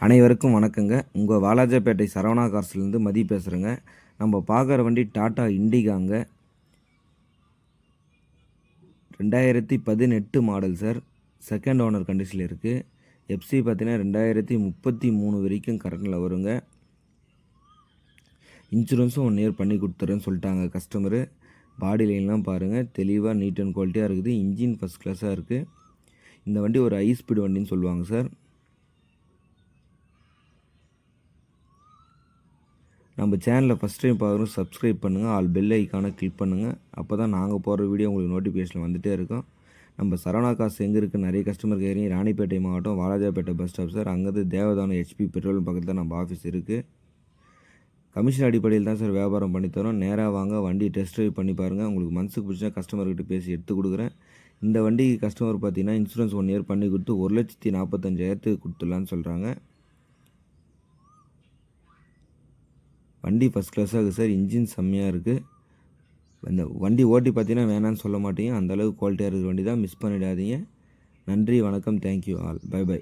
அனைவருக்கும் வணக்கங்க. உங்கள் வாலாஜாப்பேட்டை சரவணா கார்ஸ்லேருந்து மதி பேசுகிறேங்க. நம்ம பார்க்குற வண்டி டாட்டா இண்டிகாங்க. 2018 மாடல் சார். செகண்ட் ஓனர் கண்டிஷனில் இருக்குது. எஃப்சி பார்த்தீங்கன்னா 2033 வரைக்கும் கரண்டில் வருங்க. இன்சூரன்ஸும் 1 இயர் பண்ணி கொடுத்துறேன்னு சொல்லிட்டாங்க கஸ்டமரு. பாடி லைன்லாம் பாருங்கள், தெளிவாக நீட் அண்ட் குவாலிட்டியாக இருக்குது. இன்ஜின் ஃபஸ்ட் கிளாஸாக இருக்குது. இந்த வண்டி ஒரு ஹை ஸ்பீடு வண்டின்னு சொல்லுவாங்க சார். நம்ம சேனலில் ஃபஸ்ட் டைம் பார்க்குறோம், சப்ஸ்கிரைப் பண்ணுங்கள், ஆல் பெல் ஐக்கானை கிளிக் பண்ணுங்கள். அப்போ தான் நாங்கள் போடுற வீடியோ உங்களுக்கு நோட்டிஃபிகேஷன் வந்துகிட்டே இருக்கும். நம்ம சரவணா காசு எங்கே இருக்குது, நிறைய கஸ்டமர் கேட்குறீங்க. ராணிப்பேட்டை மாவட்டம் வாலாஜாப்பேட்டை பஸ் ஸ்டாப் சார். அங்கேருந்து தேவதானம் ஹெச்பி பெட்ரோல் பக்கத்தில் தான் நம்ம ஆஃபீஸ் இருக்குது. கமிஷன் அடிப்படையில் தான் சார் வியாபாரம் பண்ணித்தரோம். நேராக வாங்க, வண்டி டெஸ்ட் ட்ரைவ் பண்ணி பாருங்கள். உங்களுக்கு மனசுக்கு பிடிச்சா கஸ்டமர்கிட்ட பேசி எடுத்து கொடுக்குறேன். இந்த வண்டிக்கு கஸ்டமர் பார்த்தீங்கன்னா இன்சூரன்ஸ் 1 இயர் பண்ணி கொடுத்து 1,45,000 கொடுத்துடலான்னு சொல்கிறாங்க. வண்டி ஃபஸ்ட் கிளாஸாக இருக்குது சார். இன்ஜின் செம்மையாக இருக்குது. இந்த வண்டி ஓட்டி பார்த்தீங்கன்னா வேணான்னு சொல்ல மாட்டீங்க. அந்தளவுக்கு குவாலிட்டியாக இருக்கிற வண்டி தான். மிஸ் பண்ணிடாதீங்க. நன்றி, வணக்கம், தேங்க்யூ ஆல். By by.